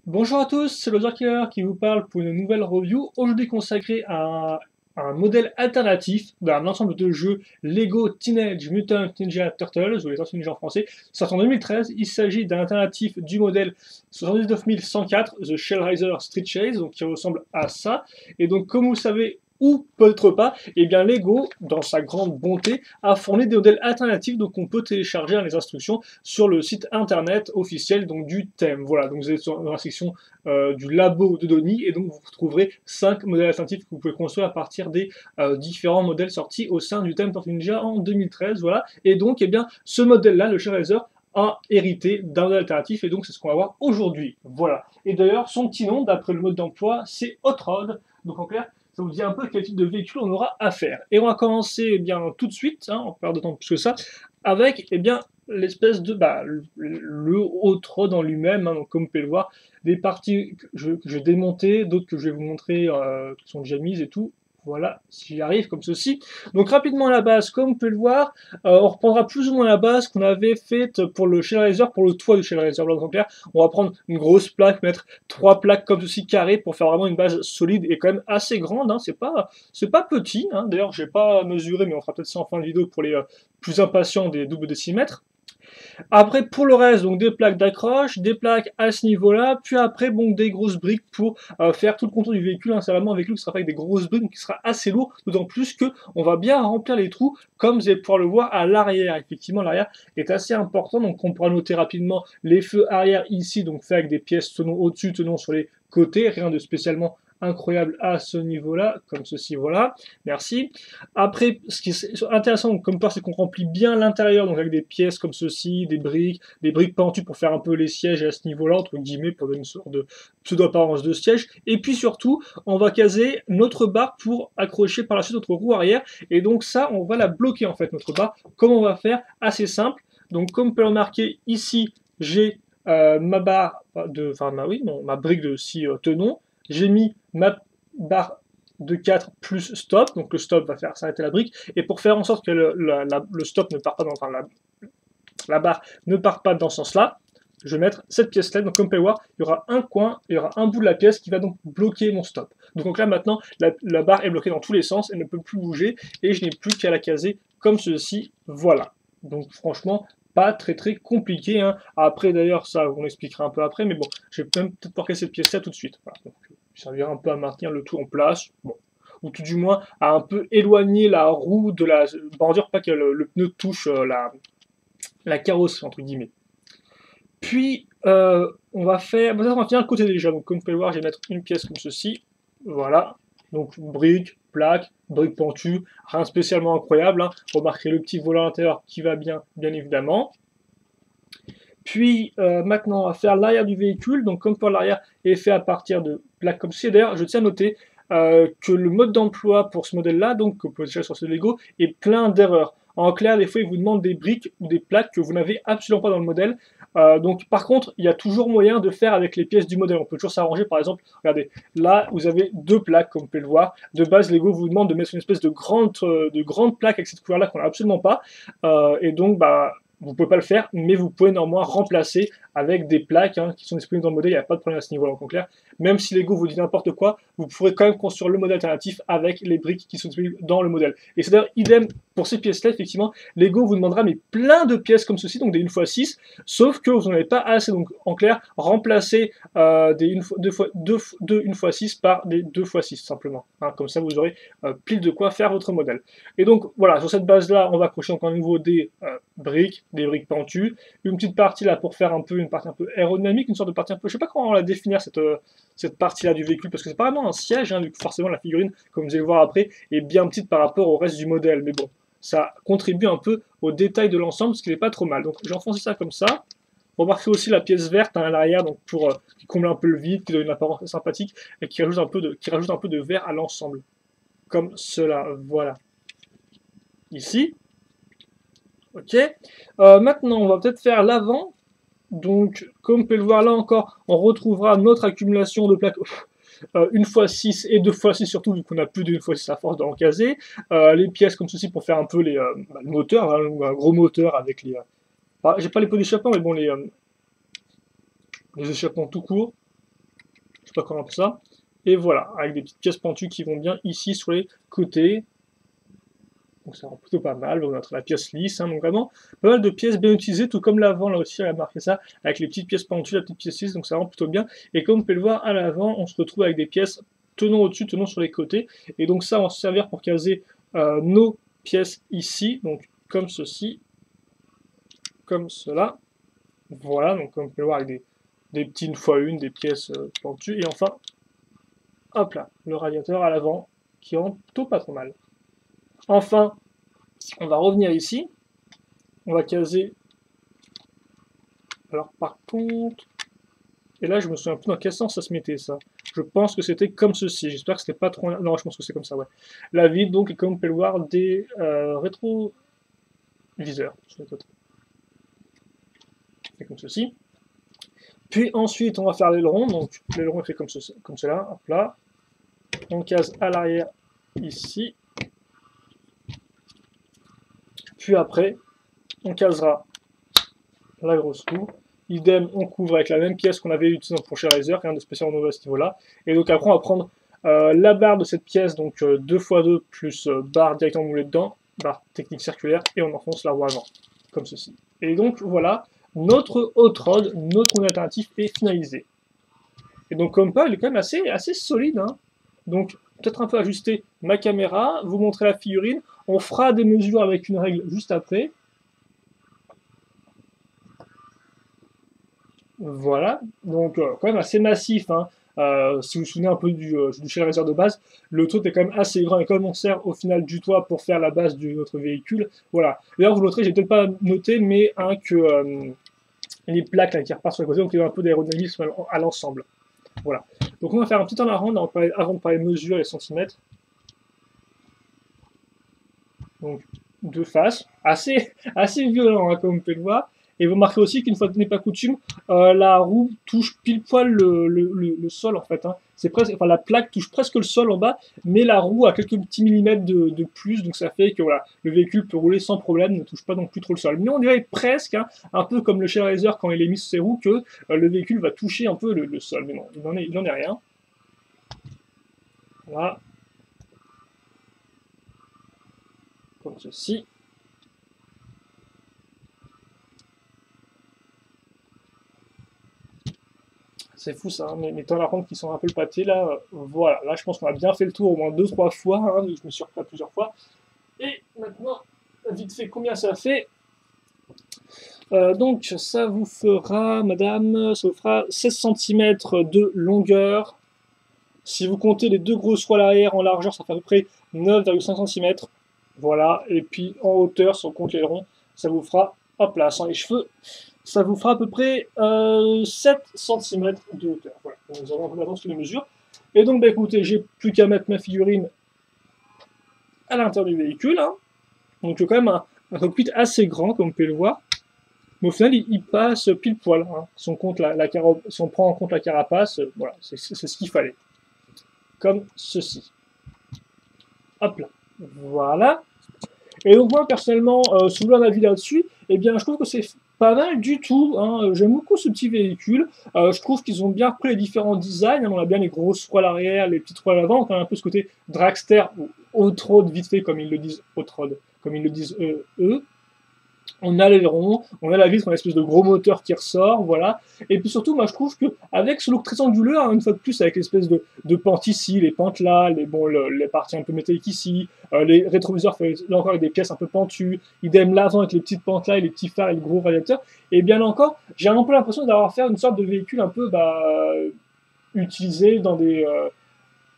Bonjour à tous, c'est le Killer qui vous parle pour une nouvelle review, aujourd'hui consacrée à un modèle alternatif d'un ensemble de jeux Lego Teenage Mutant Ninja Turtles, ou les Tortues Ninja en français, sorti en 2013. Il s'agit d'un alternatif du modèle 79104, The Shellraiser Street Chase, donc qui ressemble à ça. Et donc, comme vous le savez, ou peut-être pas, eh bien Lego, dans sa grande bonté, a fourni des modèles alternatifs, donc on peut télécharger les instructions sur le site internet officiel donc du thème. Voilà, donc vous êtes dans la section du labo de Donny, et donc vous trouverez 5 modèles alternatifs que vous pouvez construire à partir des différents modèles sortis au sein du thème Tortue Ninja en 2013. Voilà, et donc eh bien ce modèle-là, le Shellraiser, a hérité d'un modèle alternatif, et donc c'est ce qu'on va voir aujourd'hui. Voilà. Et d'ailleurs, son petit nom, d'après le mode d'emploi, c'est Hot Rod. Donc en clair, ça vous dit un peu quel type de véhicule on aura à faire. Et on va commencer eh bien tout de suite, on perd de temps plus que ça, avec eh bien l'espèce de le Hot Rod en lui-même, donc comme vous pouvez le voir, des parties que je vais démonter, d'autres que je vais vous montrer qui sont déjà mises et tout. Voilà, si j'y arrive, comme ceci. Donc rapidement à la base, comme vous pouvez le voir, on reprendra plus ou moins la base qu'on avait faite pour le Shellraiser, pour le toit du Shellraiser blanc en clair. On va prendre une grosse plaque, mettre 3 plaques comme ceci carrées pour faire vraiment une base solide et quand même assez grande. Hein. C'est pas petit. Hein. D'ailleurs, je n'ai pas mesuré, mais on fera peut-être ça en fin de vidéo pour les plus impatients des doubles décimètres. Après, pour le reste, donc des plaques d'accroche, des plaques à ce niveau-là, puis après, bon, des grosses briques pour faire tout le contour du véhicule. Hein. C'est vraiment un véhicule qui sera fait avec des grosses briques, donc qui sera assez lourd, d'autant plus que on va bien remplir les trous, comme vous allez pouvoir le voir à l'arrière. Effectivement, l'arrière est assez important, donc on pourra noter rapidement les feux arrière ici, donc fait avec des pièces tenons au-dessus, tenons sur les côtés, rien de spécialement incroyable à ce niveau-là, comme ceci, voilà, merci. Après, ce qui est intéressant comme part, c'est qu'on remplit bien l'intérieur, donc avec des pièces comme ceci, des briques pentues pour faire un peu les sièges à ce niveau-là, entre guillemets, pour donner une sorte de pseudo-apparence de siège. Et puis surtout, on va caser notre barre pour accrocher par la suite notre roue arrière, et donc ça, on va la bloquer en fait, notre barre. Comment on va faire? Assez simple. Donc comme vous pouvez le remarquer, ici, j'ai ma barre ma brique de 6 tenons. J'ai mis ma barre de 4 plus stop, donc le stop va faire s'arrêter la brique, et pour faire en sorte que le stop ne part pas dans, enfin, la barre ne part pas dans ce sens-là, je vais mettre cette pièce-là, donc comme vous pouvez voir, il y aura un coin, il y aura un bout de la pièce qui va donc bloquer mon stop. Donc là maintenant, la barre est bloquée dans tous les sens, elle ne peut plus bouger, et je n'ai plus qu'à la caser comme ceci, voilà. Donc franchement, pas très compliqué. Hein. Après d'ailleurs, ça on expliquera un peu après, mais bon, je vais même peut-être porter cette pièce-là tout de suite. Voilà. Donc, ça servira un peu à maintenir le tout en place, bon. Ou tout du moins à un peu éloigner la roue de la bordure, pas que le pneu touche la carrosserie, entre guillemets. Puis, on va faire le côté déjà. Donc, comme vous pouvez le voir, je vais mettre une pièce comme ceci. Voilà. Donc, brique, plaque, brique pentue, rien spécialement incroyable. Hein. Remarquez le petit volant à l'intérieur qui va bien évidemment. Puis, maintenant, on va faire l'arrière du véhicule. Donc, comme pour l'arrière est fait à partir de plaques comme ceci. D'ailleurs, je tiens à noter que le mode d'emploi pour ce modèle-là, donc que vous pouvez chercher sur ce Lego, est plein d'erreurs. En clair, des fois, il vous demande des briques ou des plaques que vous n'avez absolument pas dans le modèle. Donc, par contre, il y a toujours moyen de faire avec les pièces du modèle. On peut toujours s'arranger, par exemple, regardez, là, vous avez 2 plaques, comme vous pouvez le voir. De base, Lego vous demande de mettre une espèce de grande plaque avec cette couleur-là qu'on n'a absolument pas. Et donc, bah, vous ne pouvez pas le faire, mais vous pouvez néanmoins remplacer avec des plaques qui sont disponibles dans le modèle, il n'y a pas de problème à ce niveau-là, en clair. Même si Lego vous dit n'importe quoi, vous pourrez quand même construire le modèle alternatif avec les briques qui sont disponibles dans le modèle. Et c'est d'ailleurs idem pour ces pièces-là, effectivement, Lego vous demandera mais plein de pièces comme ceci, donc des 1x6, sauf que vous n'en avez pas assez. Donc en clair, remplacez des 1x6 par des 2x6, simplement. Hein, comme ça, vous aurez pile de quoi faire votre modèle. Et donc voilà, sur cette base-là, on va accrocher encore à nouveau des briques pentues, une petite partie là pour faire une partie un peu aérodynamique, une sorte de partie un peu, je sais pas comment on la définir cette partie là du véhicule, parce que c'est pas vraiment un siège, hein, vu que forcément la figurine, comme vous allez le voir après, est bien petite par rapport au reste du modèle, mais bon, ça contribue un peu au détail de l'ensemble, ce qui n'est pas trop mal. Donc j'ai enfoncé ça comme ça. Remarquez aussi la pièce verte à l'arrière, donc pour qui comble un peu le vide, qui donne une apparence sympathique et qui rajoute un peu de vert à l'ensemble, comme cela. Voilà. Ici. Ok. Maintenant, on va peut-être faire l'avant. Donc, comme vous pouvez le voir là encore, on retrouvera notre accumulation de plaques 1x6 et 2x6 surtout, vu qu'on a plus de 1x6 à force de l'encaser. Les pièces comme ceci pour faire un peu le moteur, hein, un gros moteur avec les... j'ai pas les pots d'échappement, mais bon, les échappements tout court. pas comment on appelle ça. Et voilà, avec des petites pièces pentues qui vont bien ici sur les côtés. Donc ça rend plutôt pas mal. On a la pièce lisse, hein, donc vraiment pas mal de pièces bien utilisées, tout comme l'avant, là aussi, elle a marqué ça, avec les petites pièces pentues, la petite pièce lisse, donc ça rend plutôt bien. Et comme vous pouvez le voir à l'avant, on se retrouve avec des pièces tenant au-dessus, tenant sur les côtés. Et donc ça, on va se servir pour caser nos pièces ici, donc comme ceci, comme cela. Voilà, donc comme vous pouvez le voir avec des petits 1x1, des pièces pentues. Et enfin, hop là, le radiateur à l'avant, qui rend plutôt pas trop mal. Enfin, on va revenir ici. On va caser. Alors par contre, et là je me souviens plus dans quel sens ça se mettait ça. Je pense que c'était comme ceci. J'espère que c'était pas trop. Non, je pense que c'est comme ça, ouais. La vide donc, et comme vous pouvez le voir, des rétroviseurs sur les côtés. C'est comme ceci. Puis ensuite, on va faire l'aileron. Donc l'aileron est fait comme cela. Hop là. On case à l'arrière ici. Puis après, on casera la grosse roue. Idem, on couvre avec la même pièce qu'on avait utilisée dans le prochain Razer, rien de spécial nouveau à ce niveau-là. Et donc après, on va prendre la barre de cette pièce, donc 2x2 plus barre directement moulée dedans, barre technique circulaire, et on enfonce la roue avant, comme ceci. Et donc voilà, notre hot rod, notre modèle alternatif est finalisé. Et donc comme pas, il est quand même assez solide, hein. Donc peut-être un peu ajuster ma caméra, vous montrer la figurine, on fera des mesures avec une règle juste après. Voilà, donc quand même assez massif, hein. Si vous vous souvenez un peu du Shell Racer de base, le toit est quand même assez grand, et comme on sert au final du toit pour faire la base de notre véhicule, voilà. D'ailleurs vous noterez, j'ai peut-être pas noté, mais hein, que les plaques là, qui repartent sur les côtés, donc il y a un peu d'aérodynamisme à l'ensemble. Voilà. Donc on va faire un petit temps en ronde avant de parler mesures et centimètres. Donc de face, assez violent, hein, comme vous pouvez le voir. Et vous remarquez aussi qu'une fois que ce n'est pas coutume, la roue touche pile poil le sol en fait, hein. C'est presque, enfin, la plaque touche presque le sol en bas, mais la roue a quelques petits millimètres de plus, donc ça fait que voilà, le véhicule peut rouler sans problème, ne touche pas non plus trop le sol. Mais on dirait presque, hein, un peu comme le Shell Racer quand il est mis sur ses roues, que le véhicule va toucher un peu le sol. Mais non, il n'en est rien. Voilà. Comme ceci. C'est fou ça, hein, mes temps à rendre qui sont un peu le pâté là, voilà, là je pense qu'on a bien fait le tour au moins 2-3 fois, hein, je me suis repris plusieurs fois. Et maintenant, vite fait, combien ça fait donc ça vous fera, madame, ça vous fera 16 cm de longueur. Si vous comptez les deux grosses roues à l'arrière en largeur, ça fait à peu près 9,5 cm. Voilà, et puis en hauteur, si on compte les ronds, ça vous fera, hop là, sans les cheveux, ça vous fera à peu près 7 cm de hauteur. Voilà, donc nous avons un peu d'avance sur les mesures. Et donc, bah, écoutez, j'ai plus qu'à mettre ma figurine à l'intérieur du véhicule, hein. Donc, quand même un cockpit assez grand, comme vous pouvez le voir. Mais au final, il passe pile poil, hein. Si on prend en compte la carapace, voilà, c'est ce qu'il fallait. Comme ceci. Hop là. Voilà. Et donc moi personnellement, si vous voulez un avis là-dessus, eh bien je trouve que c'est pas mal du tout, hein. J'aime beaucoup ce petit véhicule. Je trouve qu'ils ont bien repris les différents designs, hein. On a bien les grosses roues à l'arrière, les petites roues à l'avant, on a un peu ce côté dragster ou hot rod vite fait comme ils le disent, hot rod, comme ils le disent eux. On a l'aileron, on a la vitre, on a une espèce de gros moteur qui ressort, voilà. Et puis surtout, moi je trouve que avec ce look très anguleux, hein, une fois de plus, avec l'espèce de pentes ici, les pentes là, les parties un peu métalliques ici, les rétroviseurs, là encore avec des pièces un peu pentues, idem l'avant avec les petites pentes là et les petits phares et le gros radiateur. Et bien là encore, j'ai un peu l'impression d'avoir fait une sorte de véhicule un peu utilisé dans des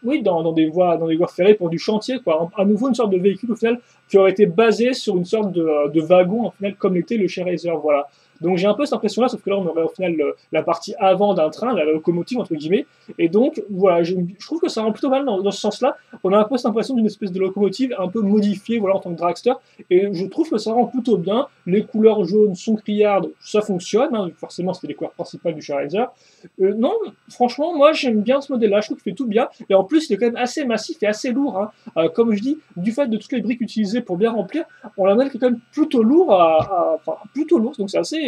oui, dans des voies ferrées pour du chantier, quoi. À nouveau, une sorte de véhicule, au final, qui aurait été basé sur une sorte de wagon, au final, comme l'était le Shell Racer, voilà. Donc j'ai un peu cette impression-là, sauf que là, on aurait au final la partie avant d'un train, la locomotive, entre guillemets. Et donc, voilà, je trouve que ça rend plutôt mal dans ce sens-là. On a un peu cette impression d'une espèce de locomotive un peu modifiée, voilà, en tant que dragster. Et je trouve que ça rend plutôt bien. Les couleurs jaunes sont criardes, ça fonctionne, hein. Forcément, c'était les couleurs principales du Shell Racer. Non, franchement, moi, j'aime bien ce modèle-là. Je trouve qu'il fait tout bien. Et en plus, il est quand même assez massif et assez lourd, hein. Comme je dis, du fait de toutes les briques utilisées pour bien remplir, on a un modèle qui est quand même plutôt lourd, enfin, plutôt lourd. Donc c'est assez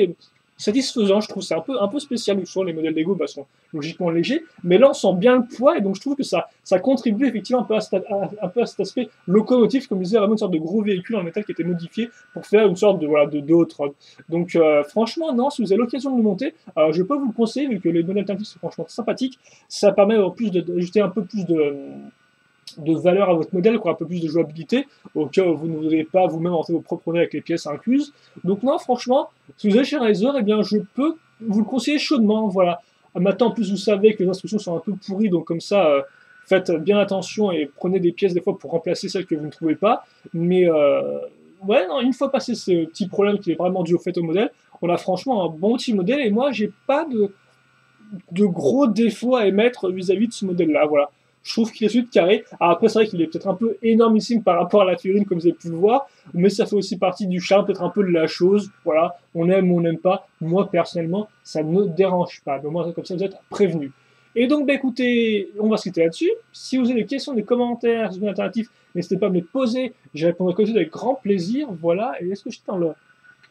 satisfaisant, je trouve. C'est un peu spécial, où souvent les modèles Lego sont logiquement légers, mais là on sent bien le poids, et donc je trouve que ça contribue effectivement un peu à cet aspect locomotif, comme je disais, vraiment une sorte de gros véhicule en métal qui était modifié pour faire une sorte de, voilà, de haute rod. Donc franchement, non, si vous avez l'occasion de le monter, je peux vous le conseiller, vu que les modèles alternatifs sont franchement sympathiques. Ça permet en plus d'ajouter un peu plus de valeur à votre modèle, quoi, un peu plus de jouabilité, au cas où vous ne voudriez pas vous-même rentrer vos propres données avec les pièces incluses. Donc non, franchement, si vous êtes chez Razer, eh bien, je peux vous le conseiller chaudement, voilà. Maintenant, en plus, vous savez que les instructions sont un peu pourries, donc comme ça, faites bien attention et prenez des pièces des fois pour remplacer celles que vous ne trouvez pas. Mais ouais, non, une fois passé ce petit problème qui est vraiment dû au fait au modèle, on a franchement un bon petit modèle, et moi, j'ai pas de gros défauts à émettre vis-à-vis de ce modèle-là, voilà. Je trouve qu'il est suite carré. Alors après, c'est vrai qu'il est peut-être un peu énormissime par rapport à la figurine, comme vous avez pu le voir, mais ça fait aussi partie du charme, peut-être un peu de la chose. Voilà, on aime ou on n'aime pas. Moi, personnellement, ça ne me dérange pas. Mais moi, comme ça, vous êtes prévenus. Et donc, bah, écoutez, on va se quitter là-dessus. Si vous avez des questions, des commentaires, des alternatifs, n'hésitez pas à me les poser. Je répondrai comme ça avec grand plaisir. Voilà. Et est-ce que je suis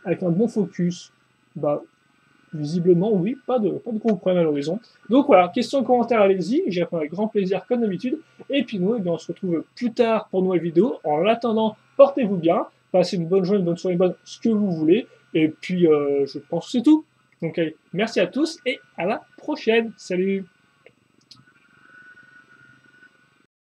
avec un bon focus? Bah, visiblement, oui, pas de gros problème à l'horizon. Donc voilà, questions, commentaires, allez-y, j'y réponds avec grand plaisir comme d'habitude. Et puis nous, eh bien, on se retrouve plus tard pour une nouvelle vidéo. En attendant, portez-vous bien, passez une bonne journée, une bonne soirée, une bonne ce que vous voulez. Et puis, je pense que c'est tout. Donc allez, merci à tous et à la prochaine. Salut!